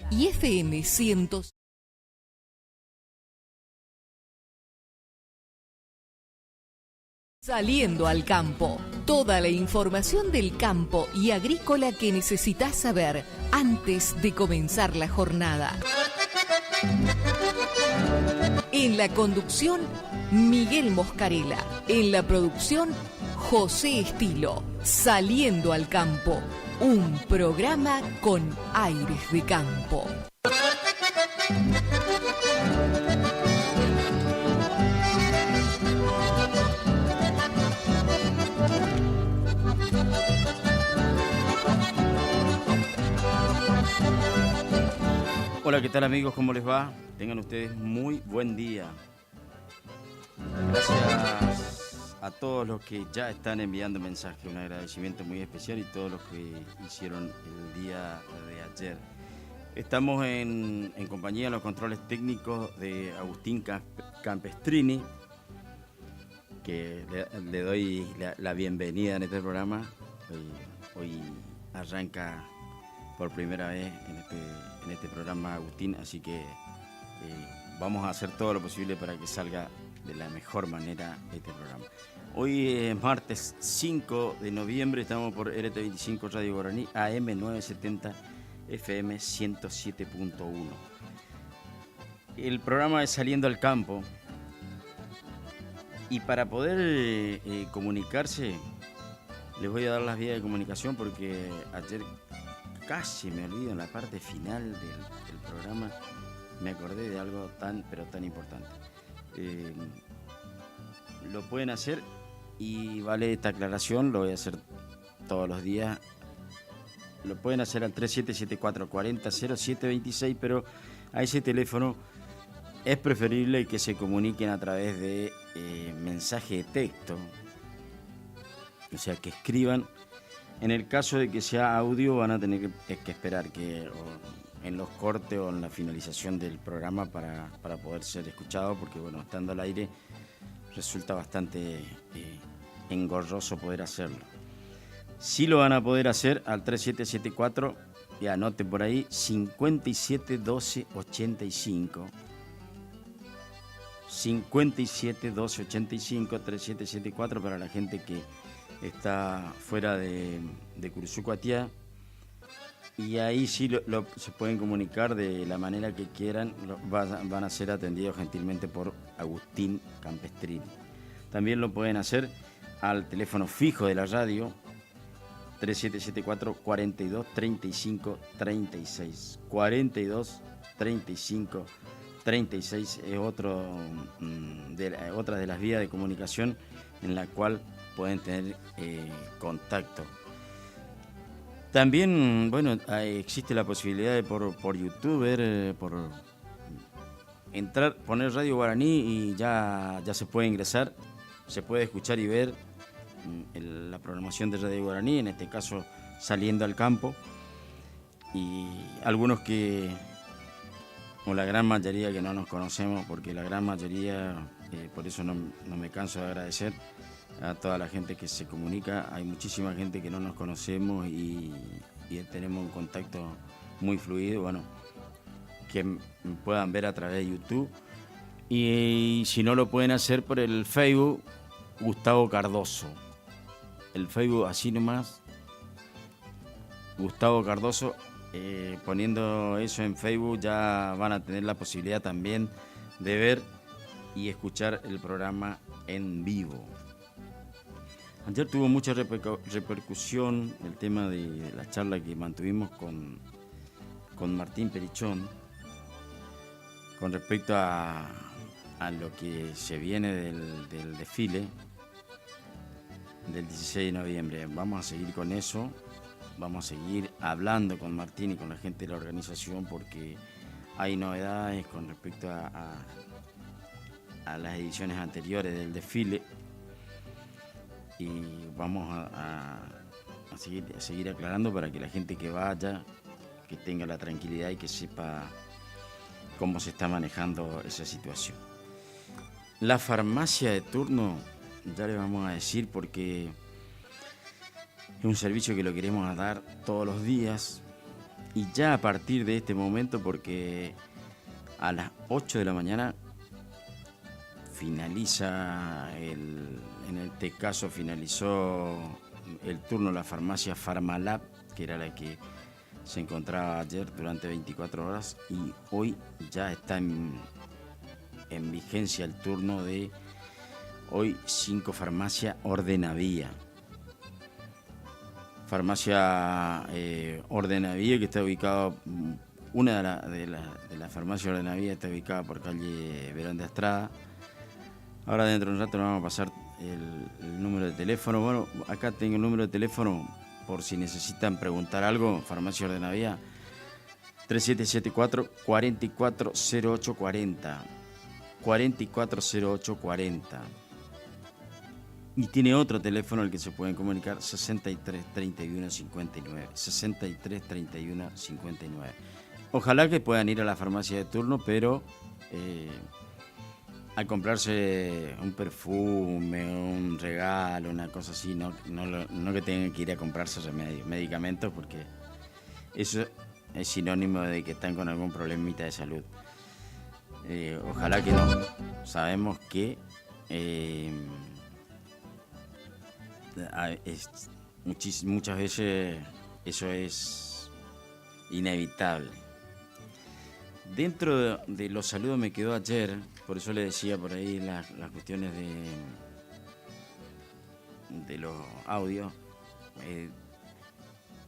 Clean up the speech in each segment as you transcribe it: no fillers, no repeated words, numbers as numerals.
y FM 100. Saliendo al campo. Toda la información del campo y agrícola que necesitas saber antes de comenzar la jornada. En la conducción, Miguel Moscarela. En la producción, José Estilo. Saliendo al campo. Un programa con aires de campo. Hola, ¿qué tal amigos? ¿Cómo les va? Tengan ustedes muy buen día. Gracias a todos los que ya están enviando mensajes. Un agradecimiento muy especial y todos los que hicieron el día de ayer. Estamos en compañía de los controles técnicos de Agustín Campestrini, que le doy la bienvenida en este programa. Hoy arranca por primera vez en este programa Agustín, así que vamos a hacer todo lo posible para que salga de la mejor manera este programa. Hoy es martes 5 de noviembre, estamos por RT25 Radio Guaraní, AM 970, FM 107.1. El programa es Saliendo al Campo, y para poder comunicarse, les voy a dar las vías de comunicación porque ayer casi me olvido en la parte final del programa, me acordé de algo tan importante. Lo pueden hacer, y vale esta aclaración, lo voy a hacer todos los días. Lo pueden hacer al 3774400726, pero a ese teléfono es preferible que se comuniquen a través de mensaje de texto, o sea, que escriban. En el caso de que sea audio, van a tener que esperar que en los cortes o en la finalización del programa para poder ser escuchado, porque bueno, estando al aire resulta bastante engorroso poder hacerlo. Sí lo van a poder hacer al 3774, y anote por ahí, 571285. 571285, 3774 para la gente que está fuera de Cursucuatiá, y ahí sí se pueden comunicar de la manera que quieran. Van a ser atendidos gentilmente por Agustín Campestrini. También lo pueden hacer al teléfono fijo de la radio, 3774 42 35 36. 42 35 36 es otra de las vías de comunicación en la cual pueden tener contacto. También, bueno, existe la posibilidad de por YouTube por entrar, poner Radio Guaraní, y ya se puede ingresar, se puede escuchar y ver la programación de Radio Guaraní, en este caso Saliendo al Campo, y algunos o la gran mayoría que no nos conocemos, porque la gran mayoría, por eso no me canso de agradecer a toda la gente que se comunica. Hay muchísima gente que no nos conocemos y tenemos un contacto muy fluido, bueno, que puedan ver a través de YouTube, y si no lo pueden hacer por el Facebook, Gustavo Cardoso. El Facebook así nomás, Gustavo Cardoso. Poniendo eso en Facebook ya van a tener la posibilidad también de ver y escuchar el programa en vivo. Ayer tuvo mucha repercusión el tema de la charla que mantuvimos con Martín Perichón con respecto a lo que se viene del desfile del 16 de noviembre. Vamos a seguir con eso, vamos a seguir hablando con Martín y con la gente de la organización, porque hay novedades con respecto a las ediciones anteriores del desfile. Y vamos a seguir aclarando para que la gente que vaya, que tenga la tranquilidad y que sepa cómo se está manejando esa situación. La farmacia de turno, ya le vamos a decir, porque es un servicio que lo queremos dar todos los días, Y ya a partir de este momento, porque a las 8 de la mañana finaliza, en este caso finalizó el turno de la farmacia Farmalab, que era la que se encontraba ayer durante 24 horas, y hoy ya está en vigencia el turno de hoy 5 farmacia Ordenavía. Farmacia Ordenavía, que está ubicado, una de las farmacias Ordenavía está ubicada por calle Verón de Estrada. Ahora dentro de un rato nos vamos a pasar el número de teléfono. Bueno, acá tengo el número de teléfono por si necesitan preguntar algo. Farmacia Ordenavía 3774 440840 440840. Y tiene otro teléfono al que se pueden comunicar, 63 31 59. 63 31 59. Ojalá que puedan ir a la farmacia de turno, pero a comprarse un perfume, un regalo, una cosa así, no que tengan que ir a comprarse medicamentos, porque eso es sinónimo de que están con algún problemita de salud. Ojalá que no. Sabemos que muchas veces eso es inevitable. Dentro de los saludos me quedó ayer, por eso le decía por ahí las cuestiones de los audios,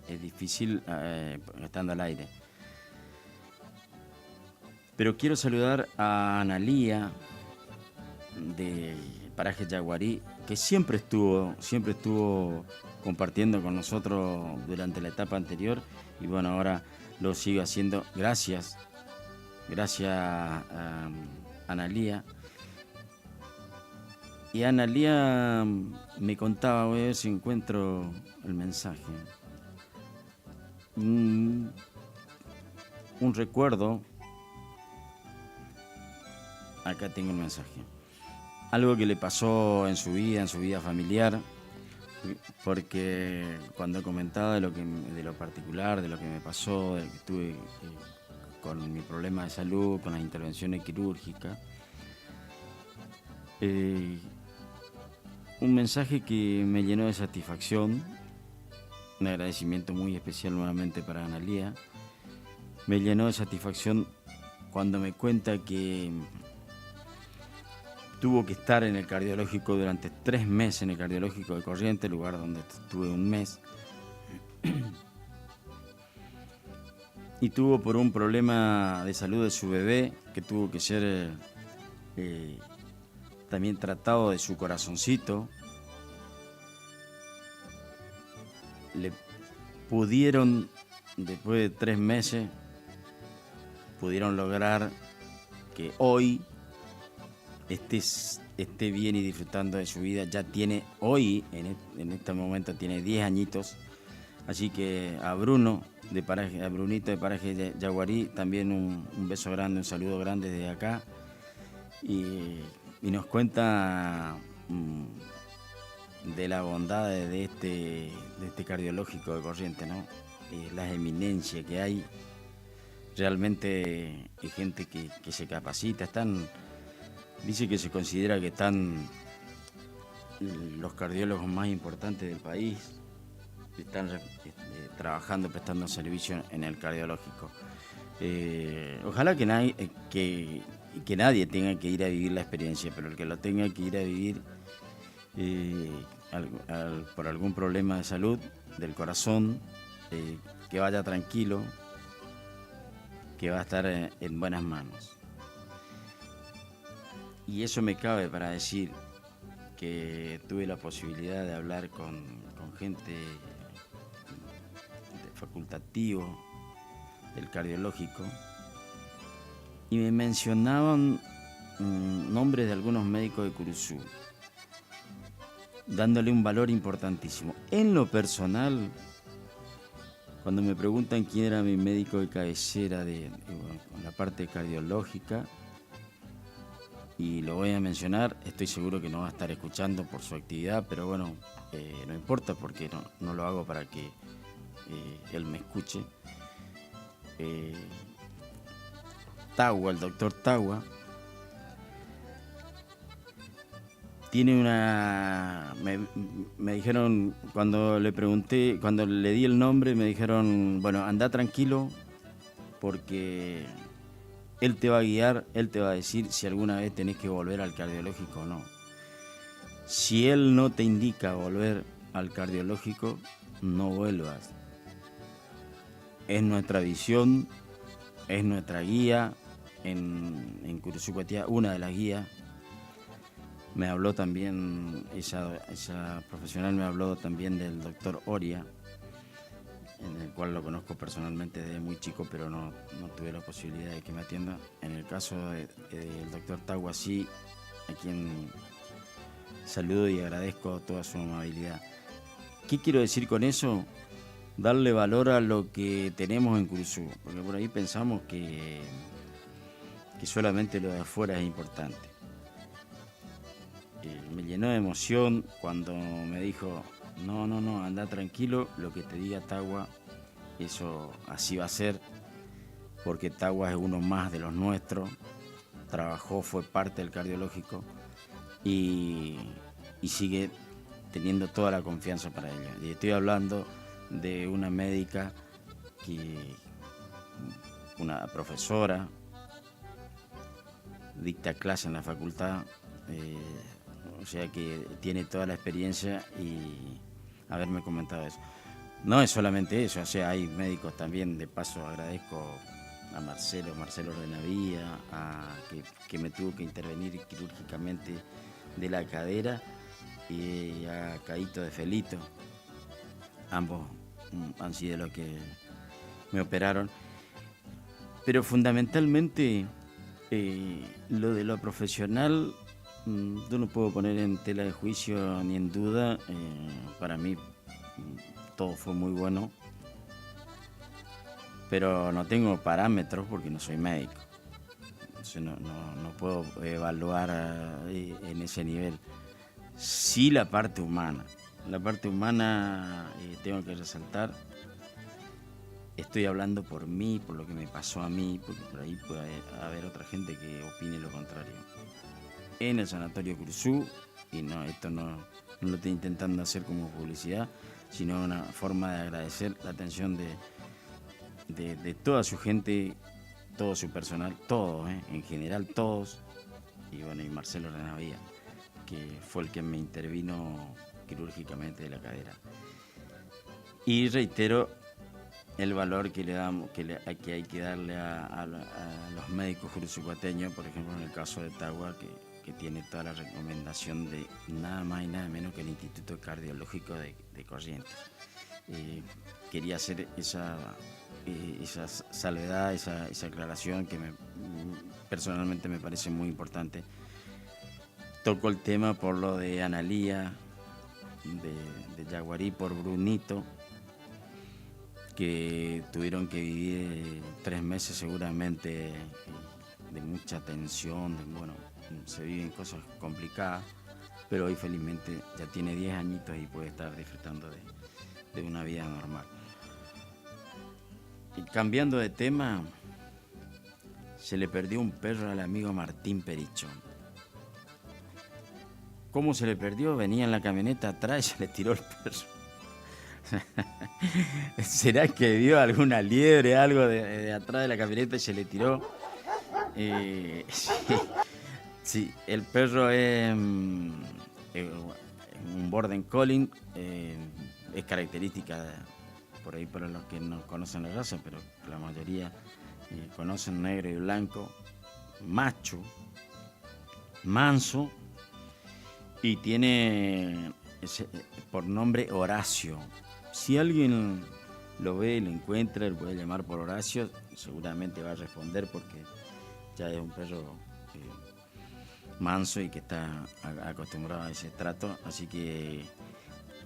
es difícil estando al aire. Pero quiero saludar a Analía de Paraje Yaguarí, que siempre estuvo compartiendo con nosotros durante la etapa anterior, y bueno, ahora lo sigue haciendo. Gracias a Analía. Y Analía me contaba, voy a ver si encuentro el mensaje. Un recuerdo. Acá tengo el mensaje. Algo que le pasó en su vida familiar, porque cuando he comentado de lo particular, de lo que me pasó, de lo que estuve con mi problema de salud, con las intervenciones quirúrgicas, un mensaje que me llenó de satisfacción, un agradecimiento muy especial nuevamente para Analía. Me llenó de satisfacción cuando me cuenta que tuvo que estar en el cardiológico durante 3 meses, en el cardiológico de Corrientes, lugar donde estuve un mes. Y tuvo por un problema de salud de su bebé, que tuvo que ser también tratado de su corazoncito. Le pudieron, después de 3 meses, pudieron lograr que hoy esté bien y disfrutando de su vida. Ya tiene hoy, en este momento, tiene 10 añitos. Así que a Brunito de Paraje Yaguarí, también un beso grande, un saludo grande desde acá. Y nos cuenta de la bondad de este cardiológico de Corrientes, ¿no? Las eminencias que hay. Realmente hay gente que se capacita, dice que se considera que están los cardiólogos más importantes del país, están trabajando, prestando servicio en el cardiológico. Ojalá que nadie tenga que ir a vivir la experiencia, pero el que lo tenga que ir a vivir por algún problema de salud del corazón, que vaya tranquilo, que va a estar en buenas manos. Y eso me cabe para decir que tuve la posibilidad de hablar con gente facultativo del cardiológico, y me mencionaban nombres de algunos médicos de Curuzú, dándole un valor importantísimo. En lo personal, cuando me preguntan quién era mi médico de cabecera de la parte cardiológica, y lo voy a mencionar, estoy seguro que no va a estar escuchando por su actividad, pero bueno, no importa, porque no lo hago para que él me escuche. Tagua, el doctor Tagua, tiene una... Me dijeron, cuando le pregunté, cuando le di el nombre, me dijeron, bueno, anda tranquilo, porque él te va a guiar, él te va a decir si alguna vez tenés que volver al cardiológico o no. Si él no te indica volver al cardiológico, no vuelvas. Es nuestra visión, es nuestra guía en Curuzú-Cuatiá, una de las guías. Me habló también, esa profesional me habló también del doctor Oria, en el cual lo conozco personalmente desde muy chico, pero no tuve la posibilidad de que me atienda. En el caso del doctor Tagua, sí, a quien saludo y agradezco toda su amabilidad. ¿Qué quiero decir con eso? Darle valor a lo que tenemos en Curuzú, porque por ahí pensamos que solamente lo de afuera es importante. Me llenó de emoción cuando me dijo, no, anda tranquilo, lo que te diga Tagua, eso así va a ser, porque Tagua es uno más de los nuestros, trabajó, fue parte del cardiológico y sigue teniendo toda la confianza para ello. Y estoy hablando de una médica, una profesora, dicta clase en la facultad, o sea que tiene toda la experiencia y haberme comentado eso. No es solamente eso, o sea, hay médicos también, de paso agradezco a Marcelo Renavía, que me tuvo que intervenir quirúrgicamente de la cadera, y a Caíto de Felito. Ambos han sido los que me operaron. Pero fundamentalmente lo de lo profesional yo no puedo poner en tela de juicio ni en duda. Para mí todo fue muy bueno, pero no tengo parámetros porque no soy médico. Entonces no puedo evaluar en ese nivel. Sí, la parte humana. La parte humana tengo que resaltar. Estoy hablando por mí, por lo que me pasó a mí, porque por ahí puede haber otra gente que opine lo contrario. En el Sanatorio Curuzú, y esto no lo estoy intentando hacer como publicidad, sino una forma de agradecer la atención de toda su gente, todo su personal, todos, en general todos, y bueno, y Marcelo Renavía, que fue el que me intervino quirúrgicamente de la cadera. Y reitero el valor que le damos, que hay que darle a los médicos curuzucuateños, por ejemplo en el caso de Tagua, que tiene toda la recomendación de nada más y nada menos que el Instituto Cardiológico de Corrientes. Quería hacer esa salvedad, esa aclaración que personalmente me parece muy importante. Toco el tema por lo de Analía, de Yaguarí, por Brunito, que tuvieron que vivir 3 meses seguramente de mucha tensión, se viven cosas complicadas, pero hoy felizmente ya tiene 10 añitos y puede estar disfrutando de una vida normal. Y cambiando de tema, se le perdió un perro al amigo Martín Perichón. ¿Cómo se le perdió? Venía en la camioneta atrás y se le tiró el perro. ¿Será que vio alguna liebre, algo de atrás de la camioneta y se le tiró? Sí, el perro es un Border Collie, es característica, por ahí para los que no conocen la raza, pero la mayoría conocen negro y blanco, macho, manso, y tiene por nombre Horacio. Si alguien lo ve y lo encuentra, él puede llamar por Horacio, seguramente va a responder porque ya es un perro manso y que está acostumbrado a ese trato, así que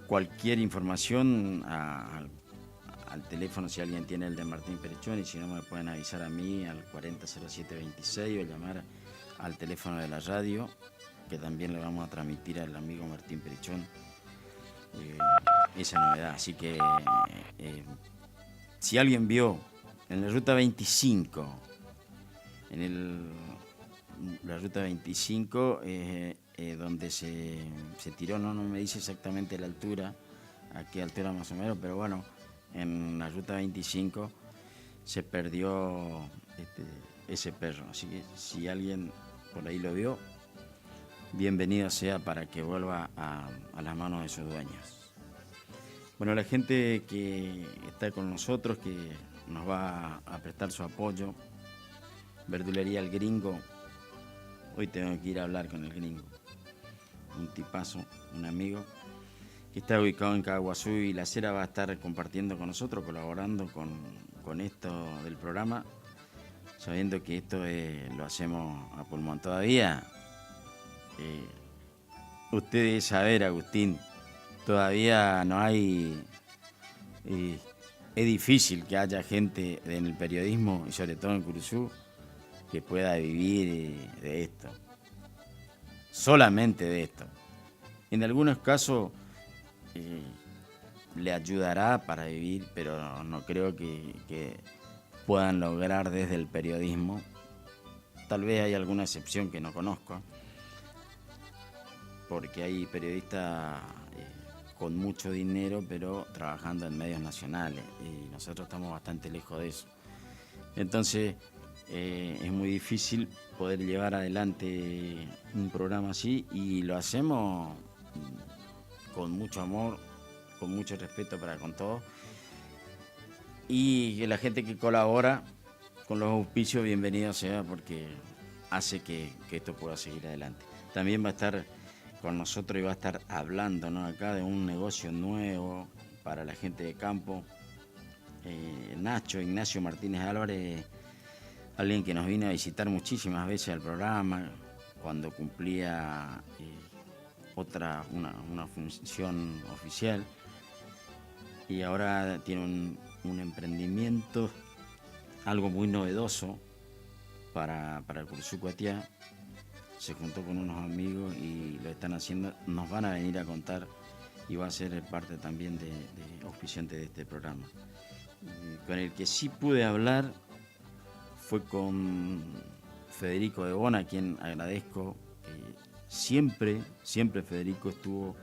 cualquier información al teléfono, si alguien tiene el de Martín Perichón, y si no me pueden avisar a mí al 400726 o llamar al teléfono de la radio, que también le vamos a transmitir al amigo Martín Perichón esa novedad. Así que si alguien vio en la ruta 25. La ruta 25, donde se tiró, no me dice exactamente la altura, a qué altura más o menos, pero bueno, en la ruta 25 se perdió ese perro. Así que si alguien por ahí lo vio, bienvenido sea para que vuelva a las manos de sus dueños. Bueno, la gente que está con nosotros, que nos va a prestar su apoyo, Verdulería El Gringo. Hoy tengo que ir a hablar con el Gringo, un tipazo, un amigo, que está ubicado en Caguazú, y La Cera va a estar compartiendo con nosotros, colaborando con esto del programa, sabiendo que esto lo hacemos a pulmón. Todavía, usted debe saber, Agustín, todavía no hay... es difícil que haya gente en el periodismo, y sobre todo en Curuzú, que pueda vivir de esto, solamente de esto. En algunos casos le ayudará para vivir, pero no creo que puedan lograr desde el periodismo. Tal vez hay alguna excepción que no conozco, porque hay periodistas con mucho dinero, pero trabajando en medios nacionales, y nosotros estamos bastante lejos de eso. Entonces, es muy difícil poder llevar adelante un programa así, y lo hacemos con mucho amor, con mucho respeto para con todos, y que la gente que colabora con los auspicios, bienvenido sea, porque hace que esto pueda seguir adelante. También va a estar con nosotros y va a estar hablando, ¿no?, acá de un negocio nuevo para la gente de campo. Ignacio Martínez Álvarez, alguien que nos vino a visitar muchísimas veces al programa cuando cumplía una función oficial, y ahora tiene un emprendimiento, algo muy novedoso para el Curuzú Cuatiá. Se juntó con unos amigos y lo están haciendo, nos van a venir a contar, y va a ser parte también de auspiciante de este programa. Con el que sí pude hablar fue con Federico de Bona, a quien agradezco. Siempre Federico estuvo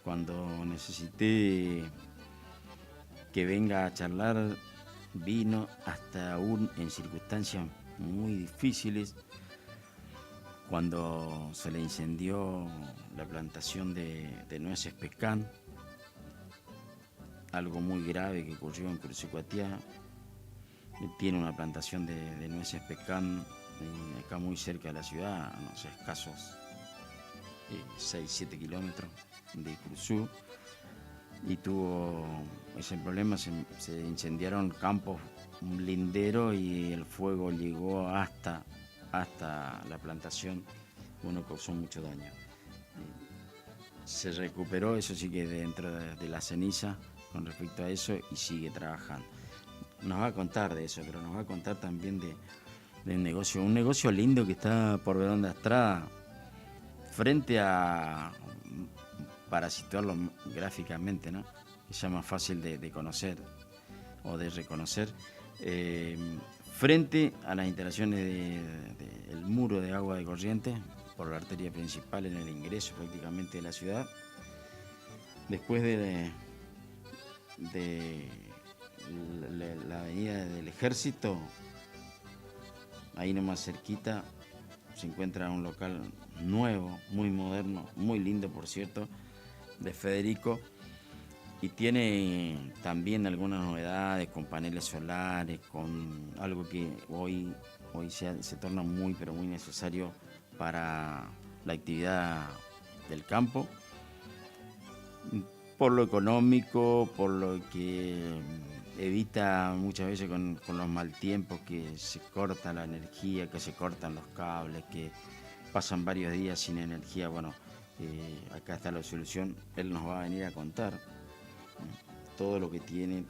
cuando necesité que venga a charlar, vino hasta aún en circunstancias muy difíciles, cuando se le incendió la plantación de nueces Pecán, algo muy grave que ocurrió en Curuzú Cuatiá. Tiene una plantación de nueces Pecán acá muy cerca de la ciudad, no sé, escasos 6-7 kilómetros de Curuzú, y tuvo ese problema. Se incendiaron campos, un lindero, y el fuego llegó hasta la plantación. Bueno, causó mucho daño. Se recuperó, eso sí, que dentro de la ceniza con respecto a eso, y sigue trabajando. Nos va a contar de eso, pero nos va a contar también del negocio, un negocio lindo que está por Verón de Astrada, frente a, para situarlo gráficamente, ¿no?, que sea más fácil de conocer o de reconocer, frente a las instalaciones del muro de agua de corriente, por la arteria principal, en el ingreso prácticamente de la ciudad. Después de la avenida del Ejército, ahí nomás cerquita, se encuentra un local nuevo, muy moderno, muy lindo, por cierto, de Federico, y tiene también algunas novedades con paneles solares, con algo que hoy se torna muy, pero muy necesario para la actividad del campo, por lo económico, por lo que evita muchas veces con los mal tiempos, que se corta la energía, que se cortan los cables, que pasan varios días sin energía. Bueno, acá está la solución. Él nos va a venir a contar todo lo que tiene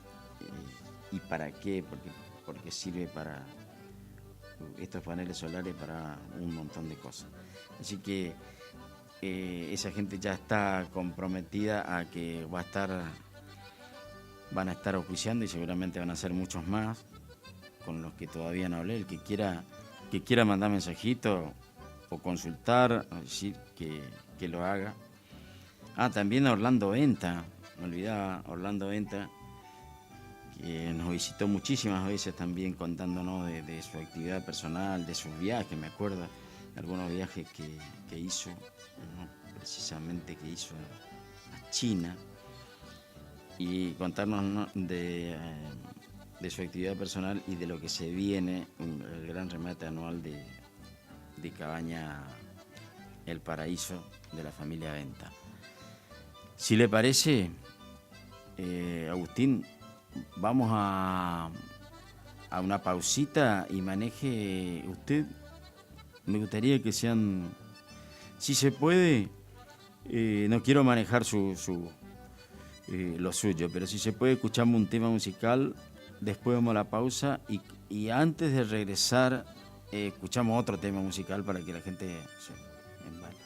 y para qué, porque sirve para estos paneles solares, para un montón de cosas. Así que esa gente ya está comprometida a que van a estar auspiciando, y seguramente van a ser muchos más. con los que todavía no hablé. El que quiera mandar mensajito o consultar, o decir que lo haga. También a Orlando Venta, me olvidaba, Orlando Venta, que nos visitó muchísimas veces también contándonos de su actividad personal, de sus viajes, me acuerdo, algunos viajes que hizo, ¿no? Precisamente que hizo a China, y contarnos, ¿no? de su actividad personal y de lo que se viene, el gran remate anual de Cabaña El Paraíso de la familia Venta. Si le parece, Agustín, vamos a una pausita y maneje usted. Me gustaría que sean, si se puede, no quiero manejar lo suyo, pero si se puede, escuchamos un tema musical, después vamos a la pausa y antes de regresar escuchamos otro tema musical para que la gente se embale.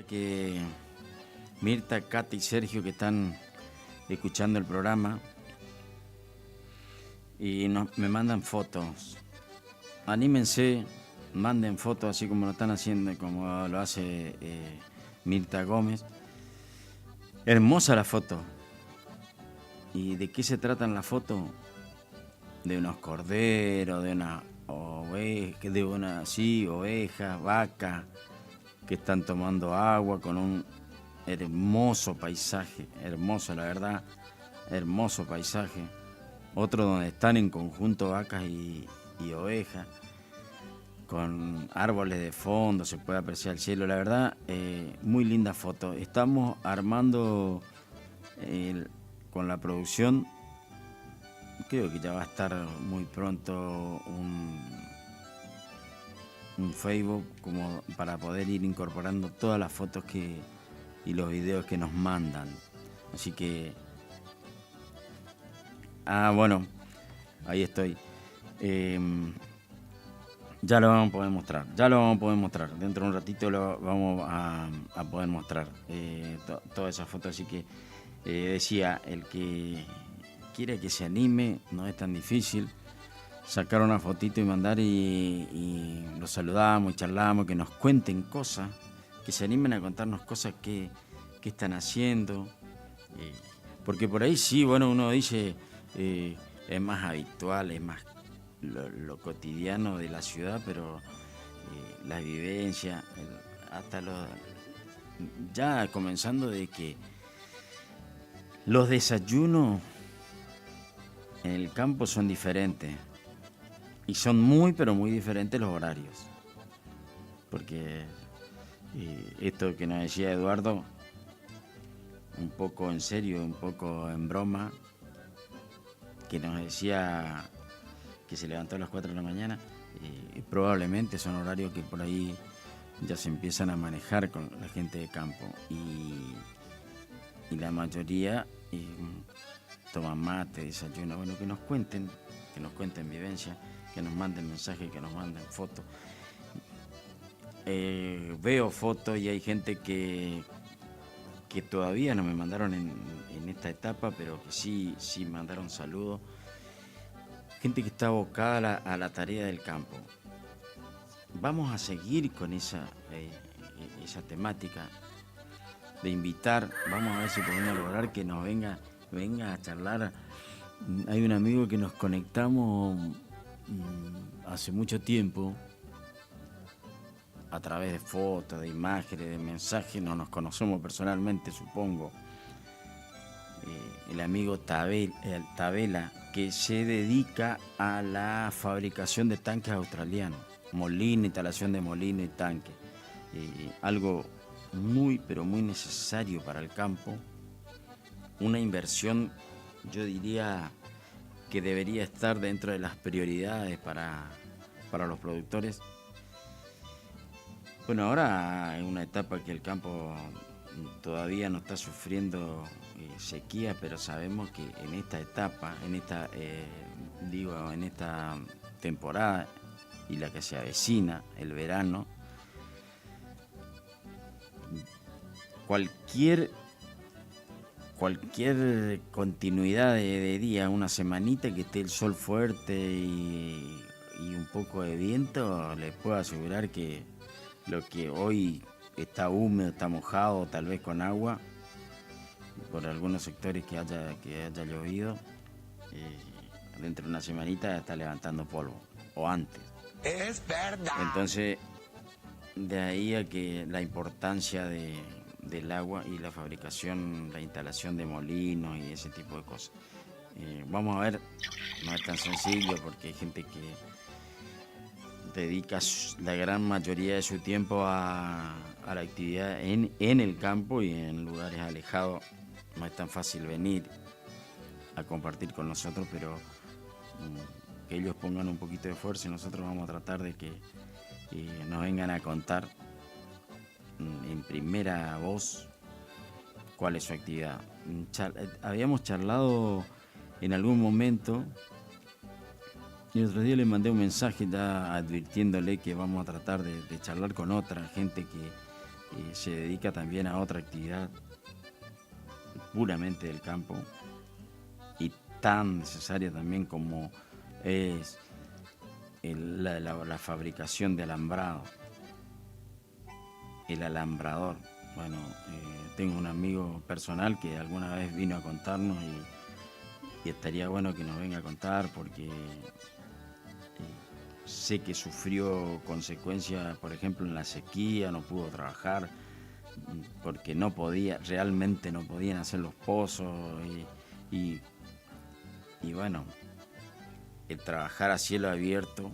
Que Mirta, Cata y Sergio, que están escuchando el programa y me mandan fotos. Anímense, manden fotos así como lo están haciendo, como lo hace Mirta Gómez. Hermosa la foto. ¿Y de qué se tratan las fotos? De unos corderos, de una ovejas, vacas que están tomando agua con un hermoso paisaje, hermoso la verdad, hermoso paisaje. Otro donde están en conjunto vacas y ovejas, con árboles de fondo, se puede apreciar el cielo, la verdad, muy linda foto. Estamos armando con la producción, creo que ya va a estar muy pronto un Facebook como para poder ir incorporando todas las fotos y los videos que nos mandan. Así que bueno, ahí estoy. Ya lo vamos a poder mostrar. Dentro de un ratito lo vamos a poder mostrar todas esas fotos. Así que decía, el que quiera que se anime, no es tan difícil. Sacar una fotito y mandar y los saludamos y charlamos, que nos cuenten cosas, que se animen a contarnos cosas que están haciendo. Porque por ahí sí, bueno, uno dice, es más habitual, es más lo cotidiano de la ciudad, pero la vivencia, hasta ya comenzando de que los desayunos en el campo son diferentes. Y son muy, pero muy diferentes los horarios. Porque esto que nos decía Eduardo, un poco en serio, un poco en broma, que nos decía que se levantó a las 4 de la mañana, probablemente son horarios que por ahí ya se empiezan a manejar con la gente de campo. Y la mayoría toman mate, desayuno. Bueno, que nos cuenten vivencia, que nos manden mensajes, que nos manden fotos. Veo fotos y hay gente que todavía no me mandaron en esta etapa, pero que sí mandaron saludos. Gente que está abocada a la tarea del campo. Vamos a seguir con esa temática de invitar. Vamos a ver si podemos lograr que nos venga a charlar. Hay un amigo que nos conectamos hace mucho tiempo a través de fotos, de imágenes, de mensajes. No nos conocemos personalmente, supongo. El amigo Tabela, que se dedica a la fabricación de tanques australianos, instalación de molino y tanque, algo muy pero muy necesario para el campo, una inversión, yo diría, que debería estar dentro de las prioridades para los productores. Bueno, ahora es una etapa que el campo todavía no está sufriendo sequía, pero sabemos que en esta etapa, en esta temporada y la que se avecina, el verano, cualquier continuidad de día, una semanita que esté el sol fuerte y un poco de viento, les puedo asegurar que lo que hoy está húmedo, está mojado, tal vez con agua, por algunos sectores que haya llovido, dentro de una semanita está levantando polvo, o antes. Es verdad. Entonces, de ahí a que la importancia del agua y la fabricación, la instalación de molinos y ese tipo de cosas. Vamos a ver, no es tan sencillo porque hay gente que dedica la gran mayoría de su tiempo a la actividad en el campo y en lugares alejados. No es tan fácil venir a compartir con nosotros, pero que ellos pongan un poquito de esfuerzo y nosotros vamos a tratar de que nos vengan a contar en primera voz cuál es su actividad. Habíamos charlado en algún momento y el otro día le mandé un mensaje ya advirtiéndole que vamos a tratar de charlar con otra gente se dedica también a otra actividad puramente del campo y tan necesaria también como es la fabricación de alambrado, el alambrador. Bueno, tengo un amigo personal que alguna vez vino a contarnos y estaría bueno que nos venga a contar porque sé que sufrió consecuencias, por ejemplo, en la sequía, no pudo trabajar porque no podía, realmente no podían hacer los pozos y bueno, el trabajar a cielo abierto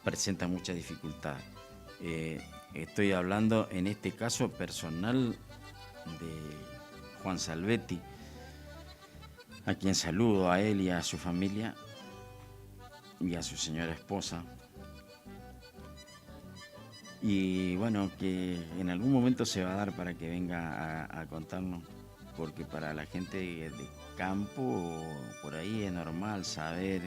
presenta muchas dificultades. Estoy hablando en este caso personal de Juan Salvetti, a quien saludo a él y a su familia y a su señora esposa. Y bueno, que en algún momento se va a dar para que venga a contarnos, porque para la gente de campo por ahí es normal saber,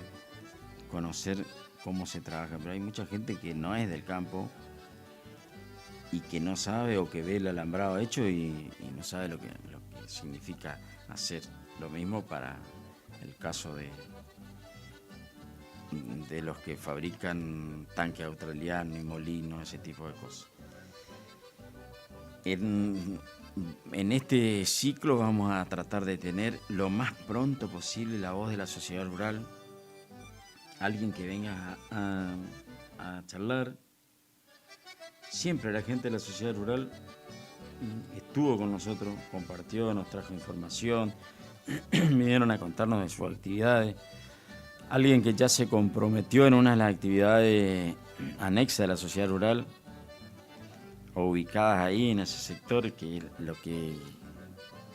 conocer cómo se trabaja, pero hay mucha gente que no es del campo y que no sabe o que ve el alambrado hecho y no sabe lo que significa hacer. Lo mismo para el caso de los que fabrican tanque australiano y molinos, ese tipo de cosas. En este ciclo vamos a tratar de tener lo más pronto posible la voz de la sociedad rural, alguien que venga a charlar. Siempre la gente de la sociedad rural estuvo con nosotros, compartió, nos trajo información, vinieron a contarnos de sus actividades. Alguien que ya se comprometió en una de las actividades anexas de la sociedad rural, o ubicadas ahí en ese sector, que lo que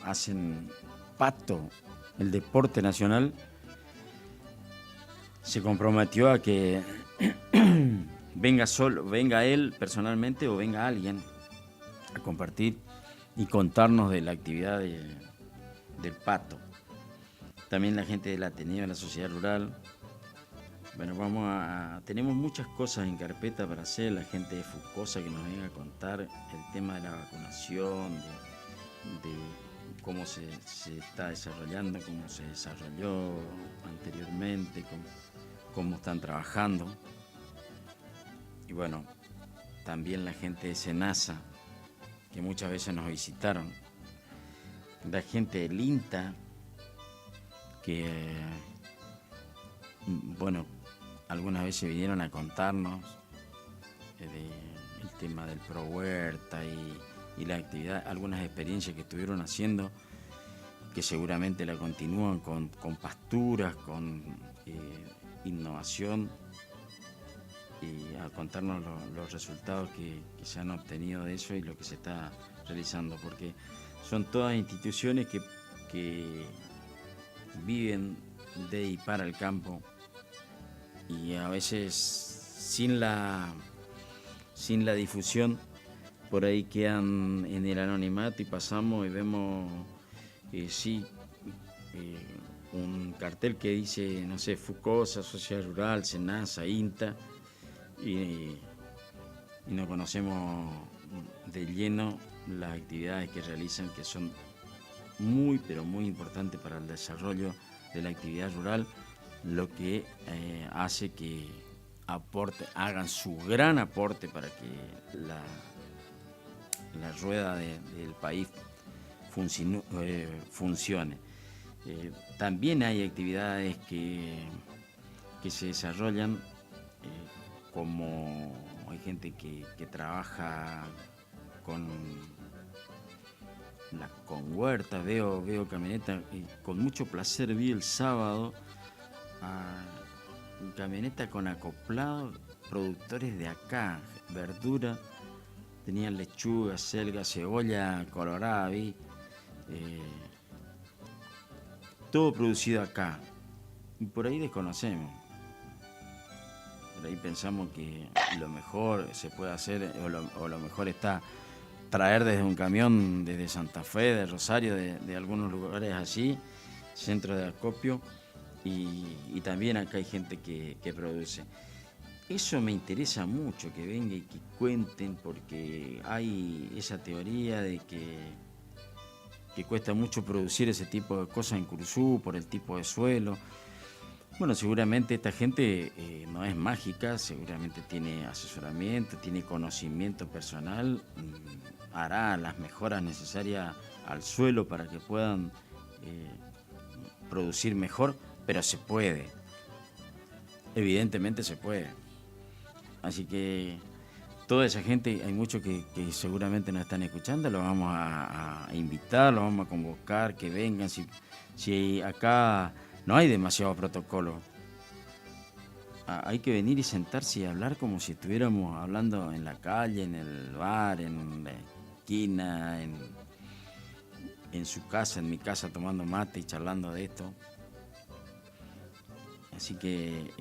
hacen pato, el deporte nacional, se comprometió a que venga él personalmente o venga alguien a compartir y contarnos de la actividad del pato. También la gente del Ateneo de la Sociedad Rural. Bueno, tenemos muchas cosas en carpeta para hacer. La gente de Fucosa que nos venga a contar el tema de la vacunación, de cómo se está desarrollando, cómo se desarrolló anteriormente, cómo están trabajando. Y bueno, también la gente de Senasa, que muchas veces nos visitaron. La gente del INTA, que, bueno, algunas veces vinieron a contarnos el tema del Pro Huerta y la actividad, algunas experiencias que estuvieron haciendo, que seguramente la continúan con pasturas, con innovación, y a contarnos los resultados que se han obtenido de eso y lo que se está realizando, porque son todas instituciones que viven de y para el campo, y a veces sin la difusión por ahí quedan en el anonimato y pasamos y vemos un cartel que dice, no sé, Fucosa, Sociedad Rural, Senasa, INTA, y no conocemos de lleno las actividades que realizan, que son muy, pero muy importantes para el desarrollo de la actividad rural, lo que hace que hagan su gran aporte para que la rueda del país funcione. También hay actividades que se desarrollan, como hay gente que trabaja con huertas, veo camionetas, y con mucho placer vi el sábado camioneta con acoplado, productores de acá, verdura, tenían lechuga, selga, cebolla colorada, vi, todo producido acá, y por ahí desconocemos. Por ahí pensamos que lo mejor se puede hacer, o lo mejor está traer desde un camión, desde Santa Fe, de Rosario, de algunos lugares así, centro de acopio, y también acá hay gente que produce. Eso me interesa mucho, que venga y que cuenten, porque hay esa teoría de que cuesta mucho producir ese tipo de cosas en Curuzú por el tipo de suelo. Bueno, seguramente esta gente no es mágica, seguramente tiene asesoramiento, tiene conocimiento personal, hará las mejoras necesarias al suelo para que puedan producir mejor, pero se puede, evidentemente se puede. Así que toda esa gente, hay muchos que seguramente nos están escuchando, los vamos a invitar, los vamos a convocar, que vengan. Si acá no hay demasiado protocolo, hay que venir y sentarse y hablar como si estuviéramos hablando en la calle, en el bar, en la esquina, en su casa, en mi casa, tomando mate y charlando de esto. Así que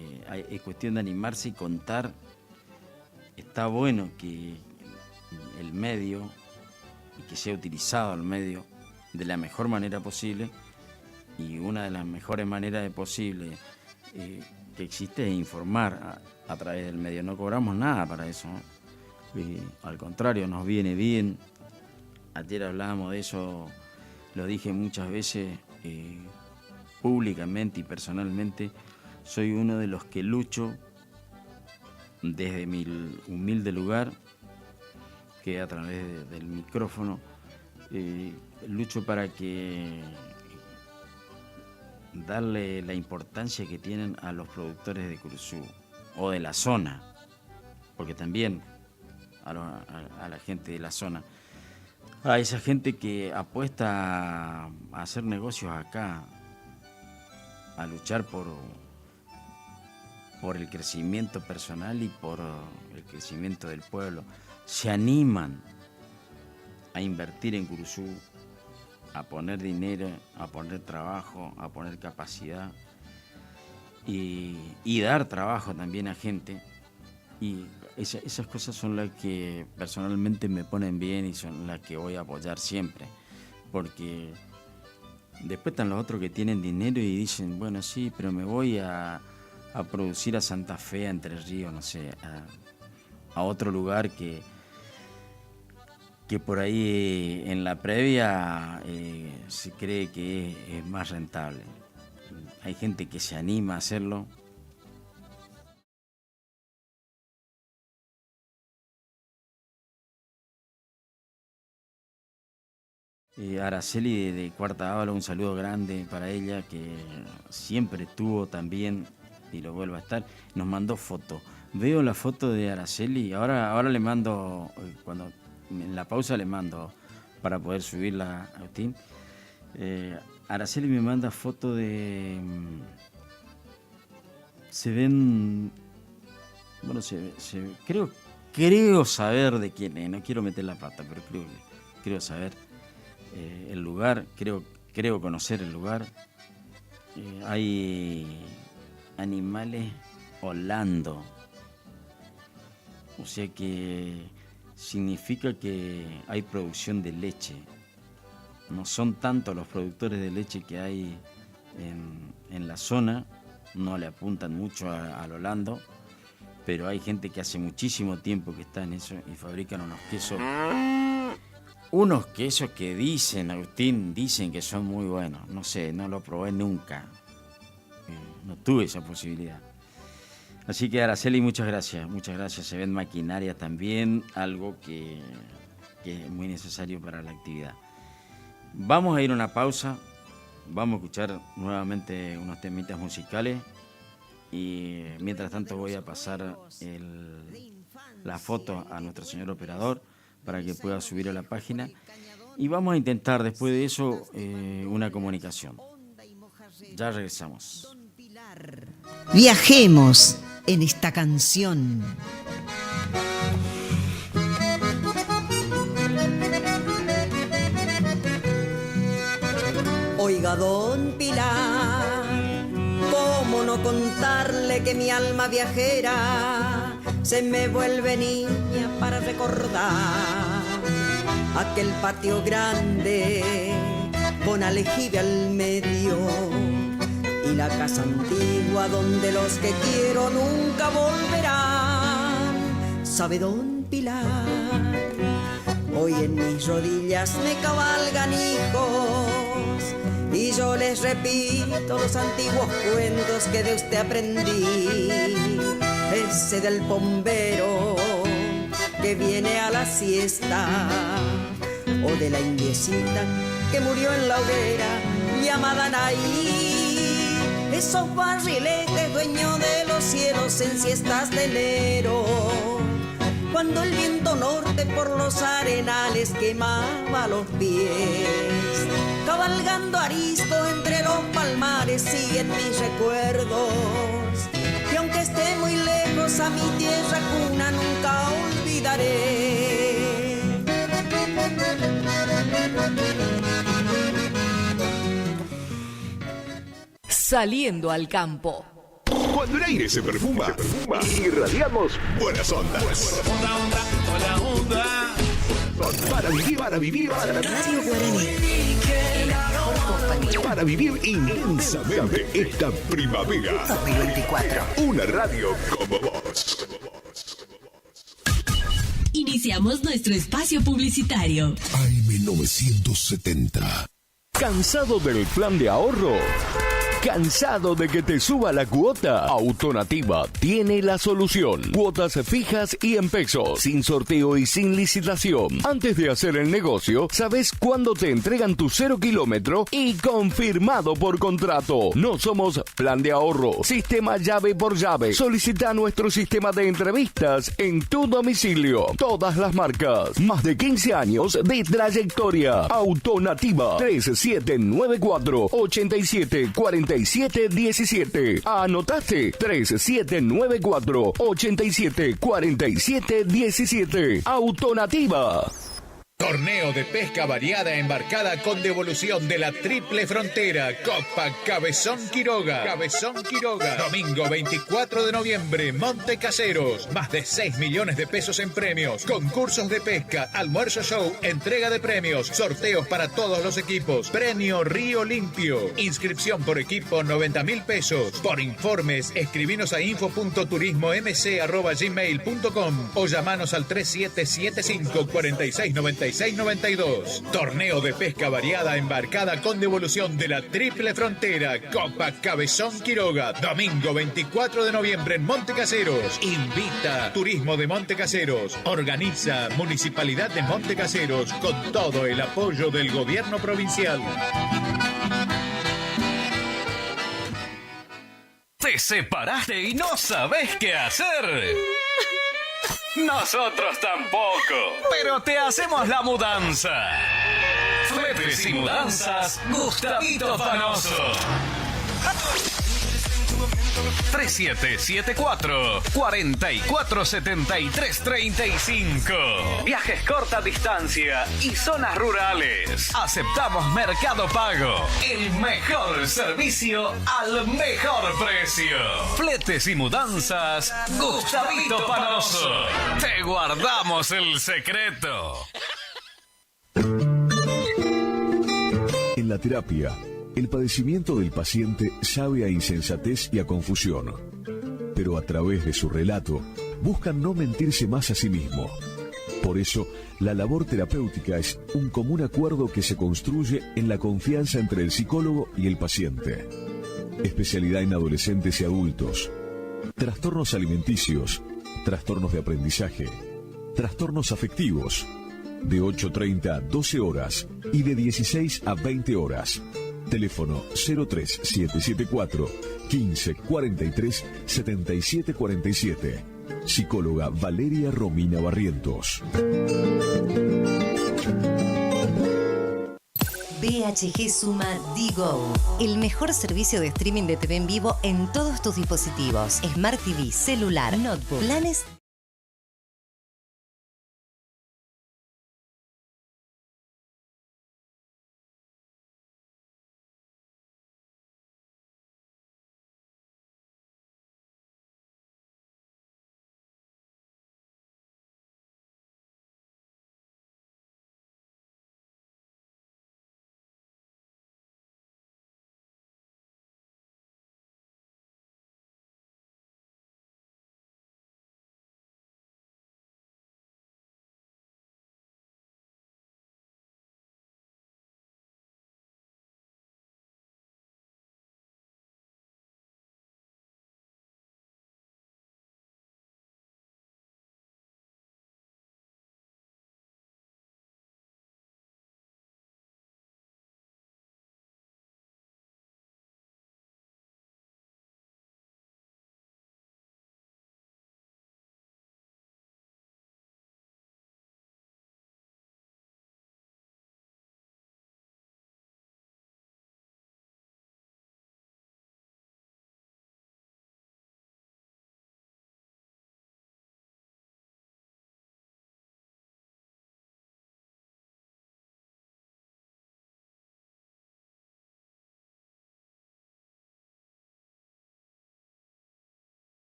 es cuestión de animarse y contar. Está bueno que el medio, y que sea utilizado el medio de la mejor manera posible, y una de las mejores maneras posible que existe es informar a través del medio. No cobramos nada para eso, ¿no? Al contrario, nos viene bien. Ayer hablábamos de eso, lo dije muchas veces públicamente y personalmente. Soy uno de los que lucho desde mi humilde lugar, que a través del micrófono lucho para que darle la importancia que tienen a los productores de Curuzú o de la zona, porque también a la gente de la zona, a esa gente que apuesta a hacer negocios acá, a luchar por el crecimiento personal y por el crecimiento del pueblo, se animan a invertir en Curuzú, a poner dinero, a poner trabajo, a poner capacidad y dar trabajo también a gente. Y esas cosas son las que personalmente me ponen bien y son las que voy a apoyar siempre, porque después están los otros que tienen dinero y dicen, bueno, sí, pero me voy a producir a Santa Fe, a Entre Ríos, no sé, a otro lugar que por ahí en la previa se cree que es más rentable. Hay gente que se anima a hacerlo. Araceli de Cuarta Ábalo, un saludo grande para ella, que siempre estuvo también y lo vuelve a estar. Nos mandó foto. Veo la foto de Araceli, ahora le mando, cuando en la pausa le mando para poder subirla a Agustín. Araceli me manda foto de... Se ven... Bueno, creo saber de quién es, no quiero meter la pata, pero creo saber el lugar, creo conocer el lugar. Hay animales holando, o sea que significa que hay producción de leche. No son tantos los productores de leche que hay en la zona, no le apuntan mucho al holando, pero hay gente que hace muchísimo tiempo que está en eso y fabrican unos quesos que dicen, Agustín, dicen que son muy buenos. No sé, no lo probé nunca, no tuve esa posibilidad. Así que Araceli, muchas gracias. Se ven maquinaria también, algo que es muy necesario para la actividad. Vamos a ir a una pausa, vamos a escuchar nuevamente unos temitas musicales y mientras tanto voy a pasar la foto a nuestro señor operador para que pueda subir a la página y vamos a intentar después de eso una comunicación. Ya regresamos. Viajemos en esta canción. Oiga, don Pilar, ¿cómo no contarle que mi alma viajera se me vuelve niña para recordar aquel patio grande con aljibe al medio y la casa antigua donde los que quiero nunca volverán? sabe don Pilar. Hoy en mis rodillas me cabalgan hijos y yo les repito los antiguos cuentos que de usted aprendí. Ese del bombero que viene a la siesta, o de la indiecita que murió en la hoguera llamada Anaí. Esos barriletes dueños de los cielos en siestas de enero, cuando el viento norte por los arenales quemaba los pies. Cabalgando arisco entre los palmares siguen mis recuerdos, y aunque esté muy lejos a mi tierra cuna nunca olvidaré. Saliendo al campo. Cuando el aire se perfuma, irradiamos buenas ondas. Para vivir, Radio Guaraní. para vivir intensamente esta primavera. 2024. Una radio como vos. Iniciamos nuestro espacio publicitario. AM970. ¿Cansado del plan de ahorro? ¿Cansado de que te suba la cuota? Autonativa tiene la solución. Cuotas fijas y en pesos, sin sorteo y sin licitación. Antes de hacer el negocio, sabes cuándo te entregan tu 0 kilómetro y confirmado por contrato. No somos plan de ahorro, sistema llave por llave. Solicita nuestro sistema de entrevistas en tu domicilio. Todas las marcas. Más de 15 años de trayectoria. Autonativa 3794 8747 17. ¿Anotaste? 3794 8747 17. Autonativa. Torneo de pesca variada embarcada con devolución de la Triple Frontera. Copa Cabezón Quiroga. Cabezón Quiroga. Domingo 24 de noviembre, Monte Caseros. Más de 6 millones de pesos en premios. Concursos de pesca, almuerzo show, entrega de premios, sorteos para todos los equipos. Premio Río Limpio. Inscripción por equipo 90.000 pesos. Por informes, escribinos a info.turismomc@gmail.com o llamanos al 3775 4696 92. Torneo de pesca variada embarcada con devolución de la Triple Frontera. Copa Cabezón Quiroga. Domingo 24 de noviembre en Monte Caseros. Invita Turismo de Monte Caseros. Organiza Municipalidad de Monte Caseros con todo el apoyo del gobierno provincial. ¿Te separaste y no sabes qué hacer? Nosotros tampoco, pero te hacemos la mudanza. Fletes y mudanzas, Gustavito Fanoso. 3774 447335. Viajes corta distancia y zonas rurales. Aceptamos Mercado Pago. El mejor servicio al mejor precio. Fletes y mudanzas, Gustavito Panoso. Te guardamos el secreto. En la terapia, el padecimiento del paciente sabe a insensatez y a confusión, pero a través de su relato buscan no mentirse más a sí mismo. Por eso, la labor terapéutica es un común acuerdo que se construye en la confianza entre el psicólogo y el paciente. Especialidad en adolescentes y adultos, trastornos alimenticios, trastornos de aprendizaje, trastornos afectivos, de 8:30 a 12 horas y de 16 a 20 horas. Teléfono 03774 1543 7747. Psicóloga Valeria Romina Barrientos. BHG Suma Digo, el mejor servicio de streaming de TV en vivo en todos tus dispositivos. Smart TV, celular, notebook, planes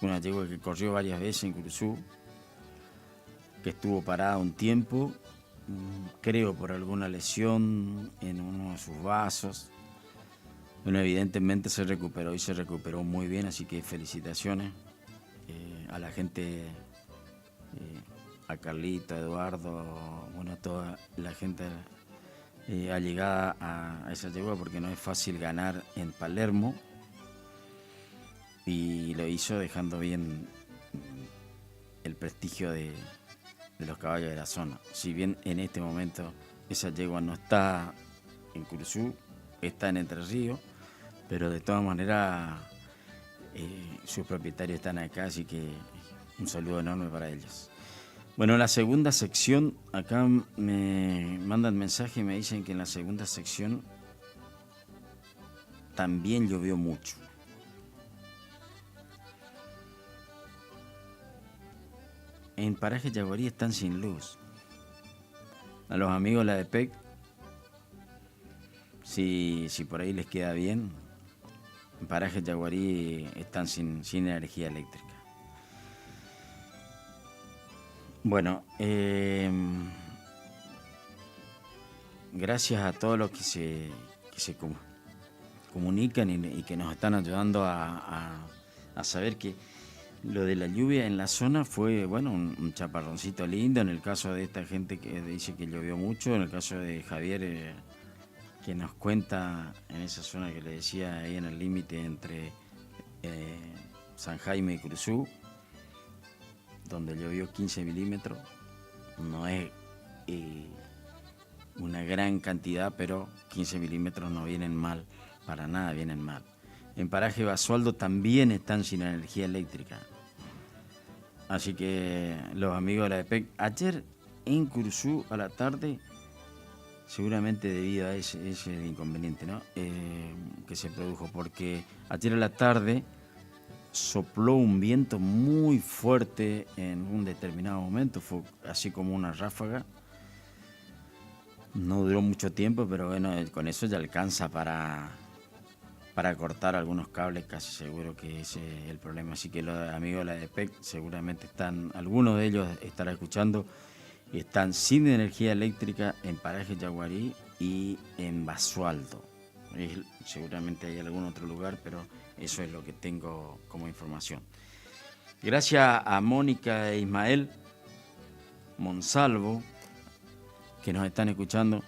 Una yegua que corrió varias veces en Curuzú, que estuvo parada un tiempo, creo por alguna lesión en uno de sus vasos. Bueno, evidentemente se recuperó y se recuperó muy bien, así que felicitaciones a la gente, a Carlito, a Eduardo, bueno, a toda la gente allegada a esa yegua, porque no es fácil ganar en Palermo, y lo hizo dejando bien el prestigio de los caballos de la zona. Si bien en este momento esa yegua no está en Curuzú, está en Entre Ríos, pero de todas maneras sus propietarios están acá, así que un saludo enorme para ellos. Bueno, la segunda sección, acá me mandan mensaje y me dicen que en la segunda sección también llovió mucho. En Paraje Yaguarí están sin luz. A los amigos de la DEPEC, si por ahí les queda bien, en Paraje Yaguarí están sin energía eléctrica. Bueno, gracias a todos los que se comunican y que nos están ayudando a saber que lo de la lluvia en la zona fue, bueno, un chaparroncito lindo. En el caso de esta gente que dice que llovió mucho, en el caso de Javier, que nos cuenta en esa zona que le decía, ahí en el límite entre San Jaime y Curuzú, donde llovió 15 milímetros. No es una gran cantidad, pero 15 milímetros no vienen mal, para nada vienen mal. En Paraje Basualdo también están sin energía eléctrica. Así que los amigos de la DEPEC, ayer en Curuzú a la tarde, seguramente debido a ese inconveniente, ¿no? Que se produjo, porque ayer a la tarde sopló un viento muy fuerte en un determinado momento, fue así como una ráfaga. No duró mucho tiempo, pero bueno, con eso ya alcanza para cortar algunos cables, casi seguro que ese es el problema. Así que los amigos de la DEPEC seguramente algunos de ellos estarán escuchando, y están sin energía eléctrica en Paraje Yaguarí y en Basualdo. Seguramente hay algún otro lugar, pero eso es lo que tengo como información. Gracias a Mónica e Ismael Monsalvo, que nos están escuchando,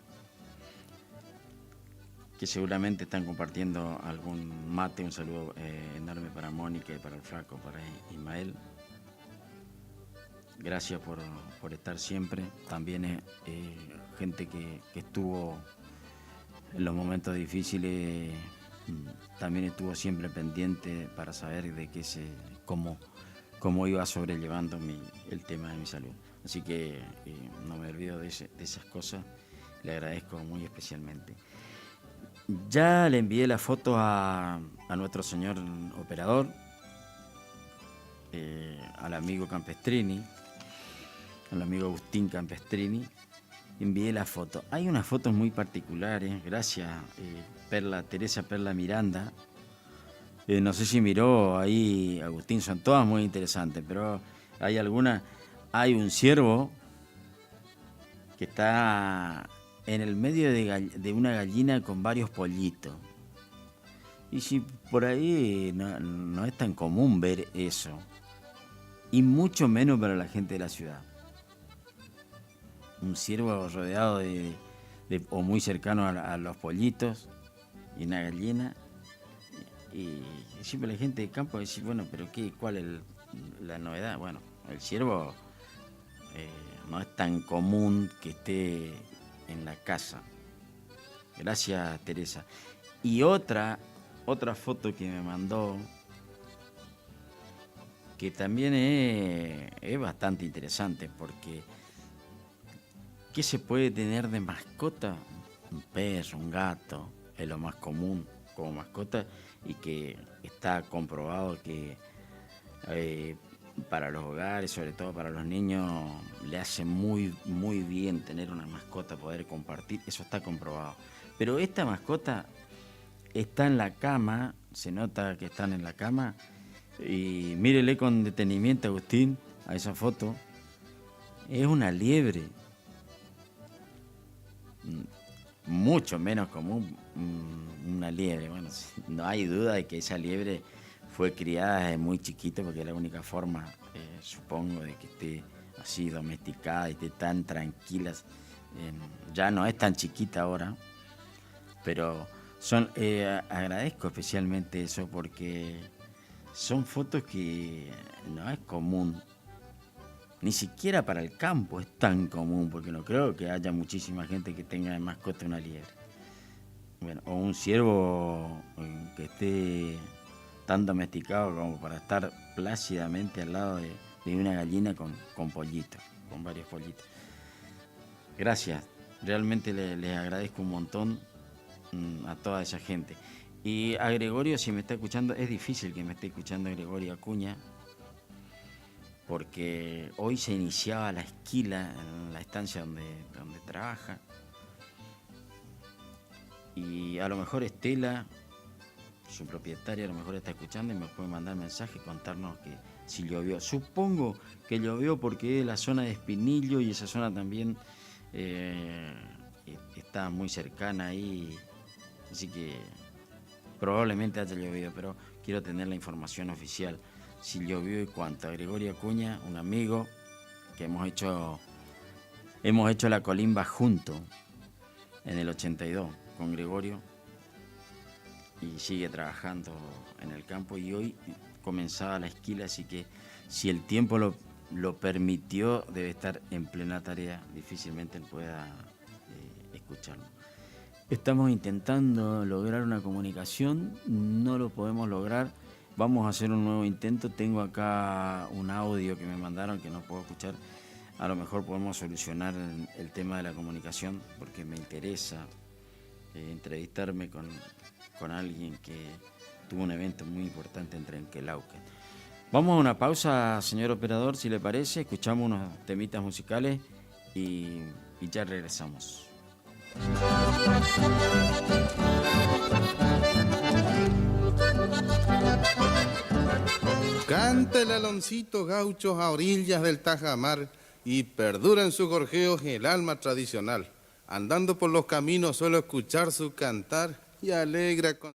que seguramente están compartiendo algún mate. Un saludo enorme para Mónica y para el flaco, para Ismael. Gracias por estar siempre. También gente que estuvo en los momentos difíciles, también estuvo siempre pendiente para saber de cómo iba sobrellevando el tema de mi salud. Así que no me olvido de esas cosas, le agradezco muy especialmente. Ya le envié la foto a nuestro señor operador, al amigo Campestrini, al amigo Agustín Campestrini. Envié la foto. Hay unas fotos muy particulares, gracias Teresa Perla Miranda. No sé si miró ahí, Agustín, son todas muy interesantes, pero hay algunas. Hay un ciervo que está en el medio de una gallina con varios pollitos. Y si por ahí no es tan común ver eso, y mucho menos para la gente de la ciudad. Un ciervo rodeado o muy cercano a los pollitos y una gallina. Y siempre la gente de campo dice, bueno, pero ¿cuál es la novedad? Bueno, el ciervo no es tan común que esté en la casa. Gracias, Teresa. Y otra foto que me mandó, que también es bastante interesante, porque ¿qué se puede tener de mascota? Un perro, un gato, es lo más común como mascota, y que está comprobado que para los hogares, sobre todo para los niños, le hace muy, muy bien tener una mascota, poder compartir, eso está comprobado. Pero esta mascota está en la cama, se nota que están en la cama. Y mírele con detenimiento, Agustín, a esa foto. Es una liebre. Mucho menos común una liebre. Bueno, no hay duda de que esa liebre fue criada desde muy chiquito, porque es la única forma, supongo, de que esté así domesticada y esté tan tranquila. Ya no es tan chiquita ahora, pero agradezco especialmente eso, porque son fotos que no es común. Ni siquiera para el campo es tan común, porque no creo que haya muchísima gente que tenga de mascota una liebre. Bueno, o un ciervo que esté tan domesticado como para estar plácidamente al lado de una gallina con pollitos, con varios pollitos. Gracias, realmente les agradezco un montón a toda esa gente. Y a Gregorio, si me está escuchando, es difícil que me esté escuchando Gregorio Acuña, porque hoy se iniciaba la esquila en la estancia donde trabaja. Y a lo mejor Estela, su propietaria, a lo mejor está escuchando y me puede mandar mensaje y contarnos que si llovió. Supongo que llovió porque es la zona de Espinillo y esa zona también está muy cercana ahí, así que probablemente haya llovido, pero quiero tener la información oficial. Si llovió y cuánto. Gregorio Acuña, un amigo que hemos hecho la colimba junto en el 82 con Gregorio, y sigue trabajando en el campo, y hoy comenzaba la esquila, así que si el tiempo lo permitió, debe estar en plena tarea, difícilmente él pueda escucharlo. Estamos intentando lograr una comunicación, no lo podemos lograr. Vamos a hacer un nuevo intento. Tengo acá un audio que me mandaron que no puedo escuchar. A lo mejor podemos solucionar el tema de la comunicación, porque me interesa entrevistarme con alguien que tuvo un evento muy importante en Trenquelauquen. Vamos a una pausa, señor operador, si le parece. Escuchamos unos temitas musicales y ya regresamos. Canta el aloncito gauchos a orillas del Tajamar y perdura en sus gorjeos el alma tradicional. Andando por los caminos suelo escuchar su cantar y alegra con...